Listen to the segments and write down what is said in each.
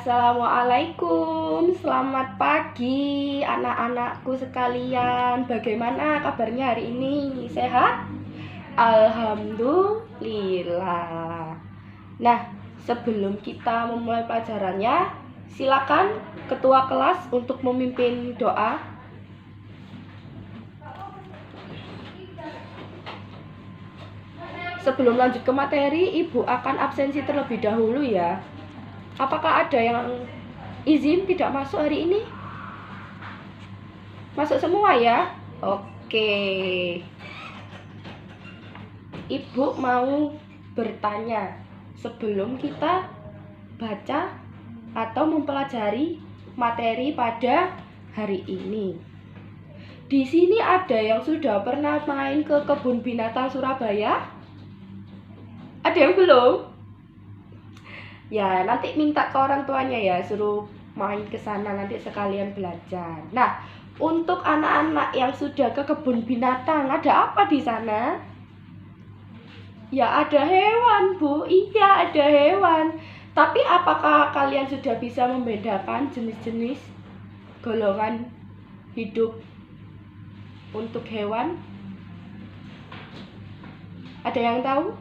Assalamualaikum, selamat pagi anak-anakku sekalian. Bagaimana kabarnya hari ini? Sehat? Alhamdulillah. Nah, sebelum kita memulai pelajarannya, silakan ketua kelas untuk memimpin doa. Sebelum lanjut ke materi, Ibu akan absensi terlebih dahulu ya. Apakah ada yang izin tidak masuk hari ini? Masuk semua ya? Oke. Ibu mau bertanya sebelum kita baca atau mempelajari materi pada hari ini. Di sini ada yang sudah pernah main ke kebun binatang Surabaya? Ada yang belum? Ya, nanti minta ke orang tuanya ya, suruh main ke sana nanti sekalian belajar. Nah, untuk anak-anak yang sudah ke kebun binatang, ada apa di sana? Ya, ada hewan, Bu. Iya, ada hewan. Tapi apakah kalian sudah bisa membedakan jenis-jenis golongan hidup untuk hewan? Ada yang tahu?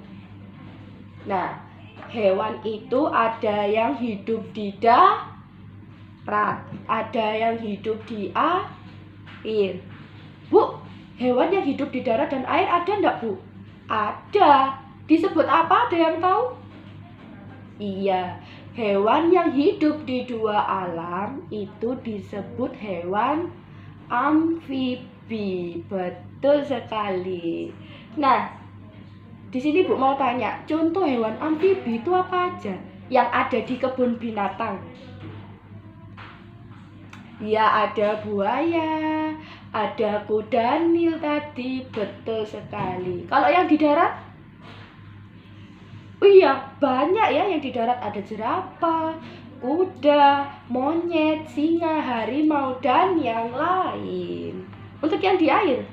Nah, hewan itu ada yang hidup di darat, ada yang hidup di air. Bu, hewan yang hidup di darat dan air ada enggak, Bu? Ada. Disebut apa? Ada yang tahu? Iya, hewan yang hidup di dua alam itu disebut hewan amfibi. Betul sekali. Nah, di sini Bu mau tanya, contoh hewan amfibi itu apa aja yang ada di kebun binatang? Ya, ada buaya, ada kuda nil tadi, betul sekali. Kalau yang di darat? Oh iya, banyak ya yang di darat, ada jerapah, kuda, monyet, singa, harimau, dan yang lain. Untuk yang di air?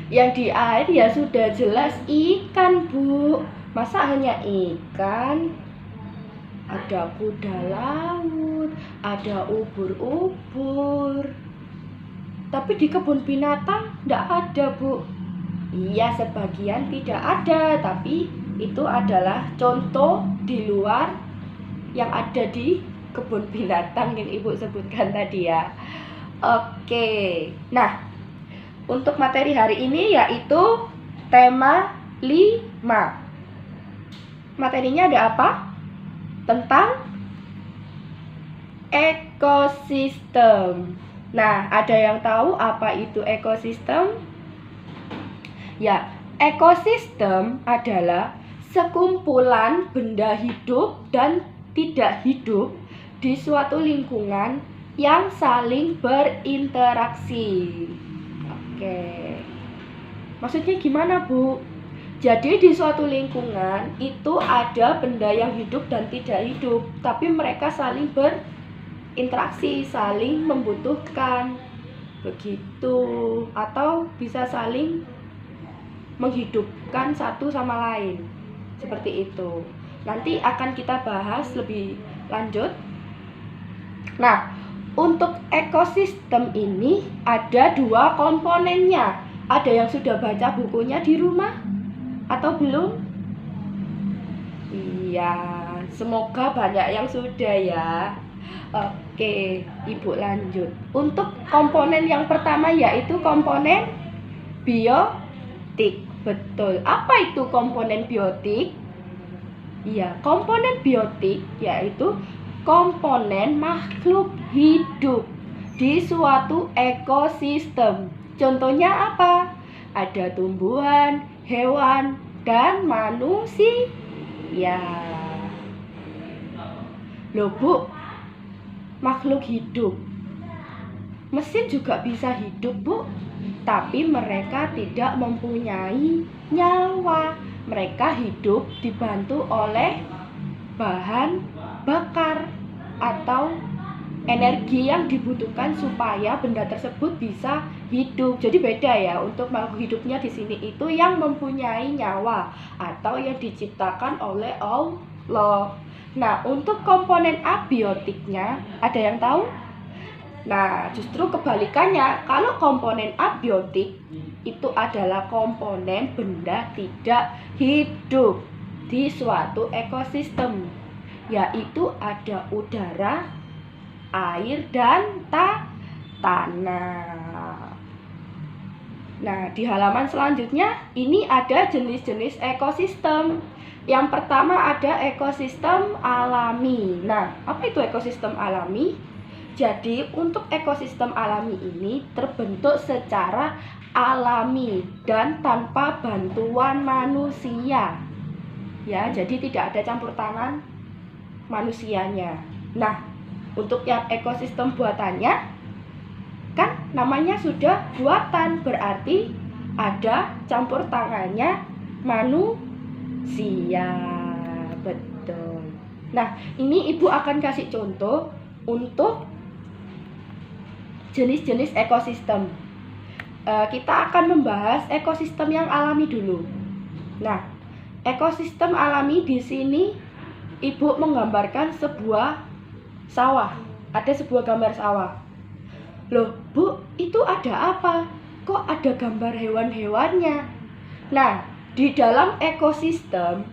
Yang di air ya sudah jelas ikan, Bu. Masa hanya ikan? Ada kuda laut, ada ubur-ubur. Tapi di kebun binatang tidak ada, Bu. Iya, sebagian tidak ada, tapi itu adalah contoh di luar yang ada di kebun binatang yang Ibu sebutkan tadi ya. Oke. Nah, untuk materi hari ini yaitu tema 5. Materinya ada apa? Tentang ekosistem. Nah, ada yang tahu apa itu ekosistem? Ya, ekosistem adalah sekumpulan benda hidup dan tidak hidup di suatu lingkungan yang saling berinteraksi. Oke. Maksudnya gimana, Bu? Jadi di suatu lingkungan itu ada benda yang hidup dan tidak hidup, tapi mereka saling berinteraksi, saling membutuhkan. Begitu. Atau bisa saling menghidupkan satu sama lain. Seperti itu. Nanti akan kita bahas lebih lanjut. Nah, untuk ekosistem ini ada 2 komponennya. Ada yang sudah baca bukunya di rumah atau belum? Iya, semoga banyak yang sudah ya. Oke, Ibu lanjut. Untuk komponen yang pertama yaitu komponen biotik. Betul. Apa itu komponen biotik? Iya, komponen biotik yaitu komponen makhluk hidup di suatu ekosistem. Contohnya apa? Ada tumbuhan, hewan, dan manusia. Loh, Bu, makhluk hidup. Mesin juga bisa hidup, Bu, tapi mereka tidak mempunyai nyawa. Mereka hidup dibantu oleh bahan bakar atau energi yang dibutuhkan supaya benda tersebut bisa hidup. Jadi beda ya, untuk makhluk hidupnya di sini itu yang mempunyai nyawa atau yang diciptakan oleh Allah. Nah, untuk komponen abiotiknya, ada yang tahu? Nah, justru kebalikannya, kalau komponen abiotik itu adalah komponen benda tidak hidup di suatu ekosistem, yaitu ada udara, air, dan tanah. Nah, di halaman selanjutnya ini ada jenis-jenis ekosistem. Yang pertama ada ekosistem alami. Nah, apa itu ekosistem alami? Jadi, untuk ekosistem alami ini terbentuk secara alami dan tanpa bantuan manusia. Ya, jadi tidak ada campur tangan manusianya. Nah, untuk yang ekosistem buatannya kan namanya sudah buatan, berarti ada campur tangannya manusia. Betul. Nah, ini Ibu akan kasih contoh untuk jenis-jenis ekosistem. Kita akan membahas ekosistem yang alami dulu. Nah, ekosistem alami di sini Ibu menggambarkan sebuah sawah. Ada sebuah gambar sawah. Loh, Bu, itu ada apa? Kok ada gambar hewan-hewannya? Nah, di dalam ekosistem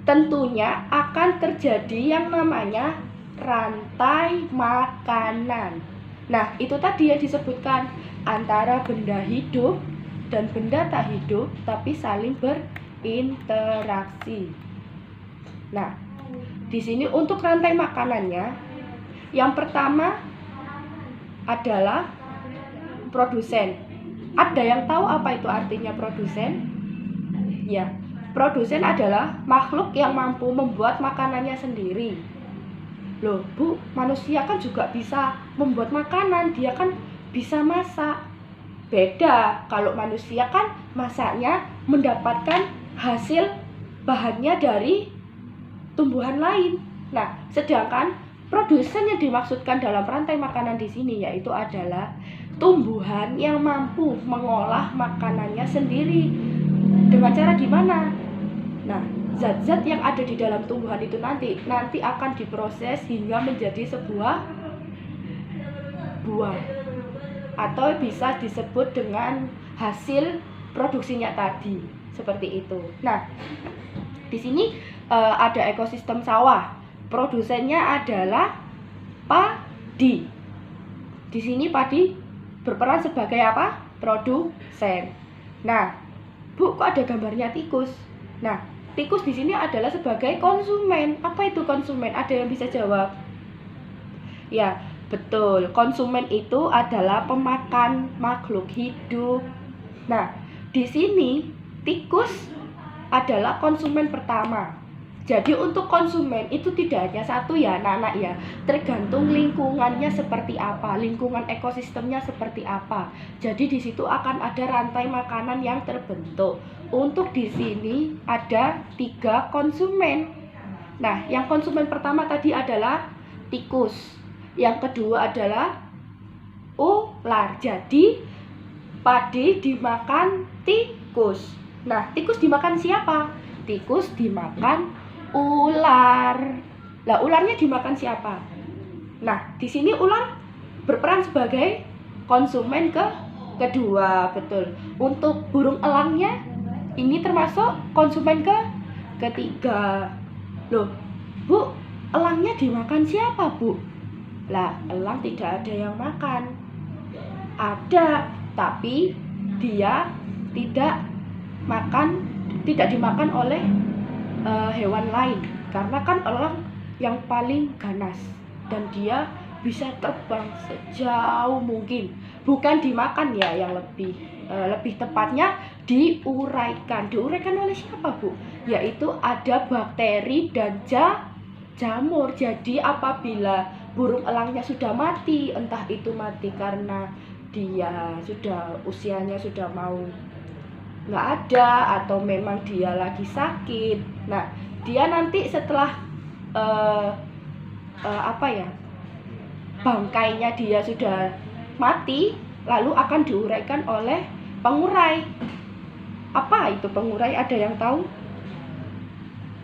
tentunya akan terjadi yang namanya rantai makanan. Nah, itu tadi yang disebutkan antara benda hidup dan benda tak hidup, tapi saling berinteraksi. Nah, di sini untuk rantai makanannya, yang pertama adalah produsen. Ada yang tahu apa itu artinya produsen? Ya, produsen adalah makhluk yang mampu membuat makanannya sendiri. Loh, Bu, manusia kan juga bisa membuat makanan, dia kan bisa masak. Beda, kalau manusia kan masaknya mendapatkan hasil bahannya dari tumbuhan lain. Nah, sedangkan produsen yang dimaksudkan dalam rantai makanan di sini yaitu adalah tumbuhan yang mampu mengolah makanannya sendiri. Dengan cara gimana? Nah, zat-zat yang ada di dalam tumbuhan itu nanti akan diproses hingga menjadi sebuah buah, atau bisa disebut dengan hasil produksinya tadi, seperti itu. Nah, di sini ada ekosistem sawah. Produsennya adalah padi. Di sini padi berperan sebagai apa? Produsen. Nah, Bu, kok ada gambarnya tikus? Nah, tikus di sini adalah sebagai konsumen. Apa itu konsumen? Ada yang bisa jawab? Ya, betul. Konsumen itu adalah pemakan makhluk hidup. Nah, di sini tikus adalah konsumen pertama. Jadi untuk konsumen itu tidak hanya satu ya, anak-anak ya. Tergantung lingkungannya seperti apa, lingkungan ekosistemnya seperti apa. Jadi di situ akan ada rantai makanan yang terbentuk. Untuk di sini ada 3 konsumen. Nah, yang konsumen pertama tadi adalah tikus. Yang kedua adalah ular. Jadi padi dimakan tikus. Nah, tikus dimakan siapa? Tikus dimakan ular. Lah, ularnya dimakan siapa? Nah, di sini ular berperan sebagai konsumen kedua, betul. Untuk burung elangnya ini termasuk konsumen ketiga. Loh, Bu, elangnya dimakan siapa, Bu? Lah, elang tidak ada yang makan. Ada, tapi dia tidak dimakan oleh hewan lain, karena kan elang yang paling ganas dan dia bisa terbang sejauh mungkin. Bukan dimakan ya, yang lebih tepatnya diuraikan oleh siapa, Bu? Yaitu ada bakteri dan jamur. Jadi apabila burung elangnya sudah mati, entah itu mati karena dia sudah usianya sudah mau nggak ada, atau memang dia lagi sakit. Nah, dia nanti setelah bangkainya dia sudah mati, lalu akan diuraikan oleh pengurai. Apa itu pengurai? Ada yang tahu?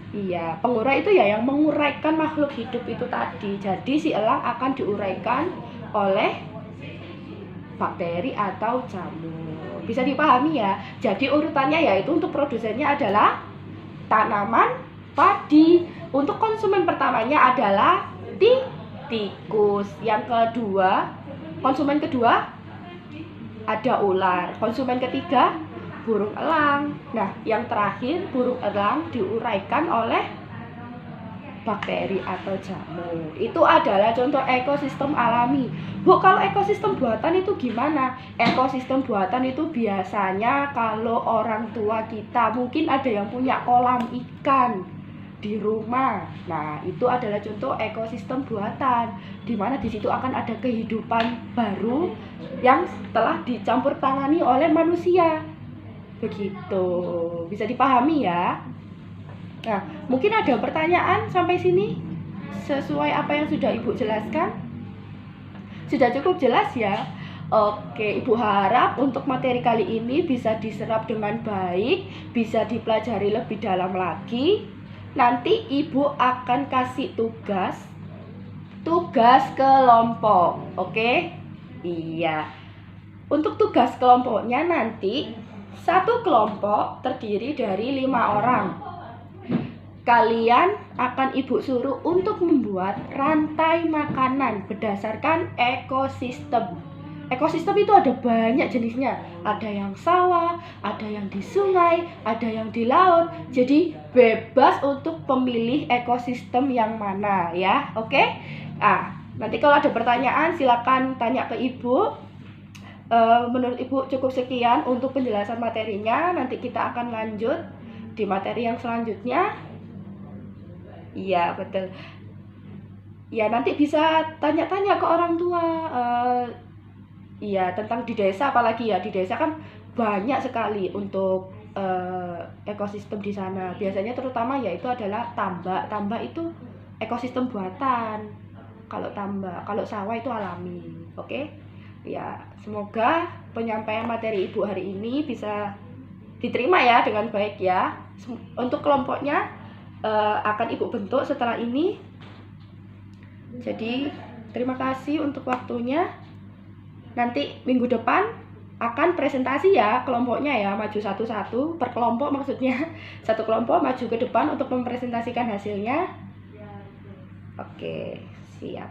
Iya, pengurai itu ya yang menguraikan makhluk hidup itu tadi. Jadi si elang akan diuraikan oleh bakteri atau jamur. Bisa dipahami ya. Jadi urutannya yaitu untuk produsennya adalah tanaman padi. Untuk konsumen pertamanya adalah tikus. Yang kedua, konsumen kedua ada ular. Konsumen ketiga burung elang. Nah, yang terakhir burung elang diuraikan oleh bakteri atau jamur. Itu adalah contoh ekosistem alami. Bu, kalau ekosistem buatan itu gimana? Ekosistem buatan itu biasanya kalau orang tua kita mungkin ada yang punya kolam ikan di rumah. Nah, itu adalah contoh ekosistem buatan, di mana di situ akan ada kehidupan baru yang telah dicampur tangani oleh manusia. Begitu. Bisa dipahami ya? Nah, mungkin ada pertanyaan sampai sini sesuai apa yang sudah Ibu jelaskan? Sudah cukup jelas ya? Oke, Ibu harap untuk materi kali ini bisa diserap dengan baik, bisa dipelajari lebih dalam lagi. Nanti Ibu akan kasih tugas kelompok, oke? Iya. Untuk tugas kelompoknya nanti satu kelompok terdiri dari 5 orang. Kalian akan Ibu suruh untuk membuat rantai makanan berdasarkan ekosistem. Ekosistem itu ada banyak jenisnya. Ada yang sawah, ada yang di sungai, ada yang di laut. Jadi bebas untuk pemilih ekosistem yang mana ya. Oke? Nanti kalau ada pertanyaan silakan tanya ke Ibu. Menurut Ibu cukup sekian untuk penjelasan materinya. Nanti kita akan lanjut di materi yang selanjutnya. Iya, betul. Ya, nanti bisa tanya-tanya ke orang tua. Iya, tentang di desa apalagi ya. Di desa kan banyak sekali untuk ekosistem di sana. Biasanya terutama yaitu adalah tambak. Tambak itu ekosistem buatan. Kalau tambak, kalau sawah itu alami. Oke? Ya, semoga penyampaian materi Ibu hari ini bisa diterima ya dengan baik ya. Untuk kelompoknya akan Ibu bentuk setelah ini. Jadi terima kasih untuk waktunya. Nanti minggu depan akan presentasi ya kelompoknya ya, maju satu-satu per kelompok maksudnya. Satu kelompok maju ke depan untuk mempresentasikan hasilnya. Oke, siap.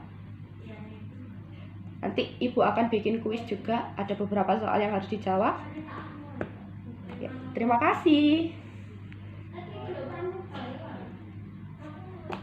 Nanti Ibu akan bikin kuis juga, ada beberapa soal yang harus dijawab. Ya, terima kasih.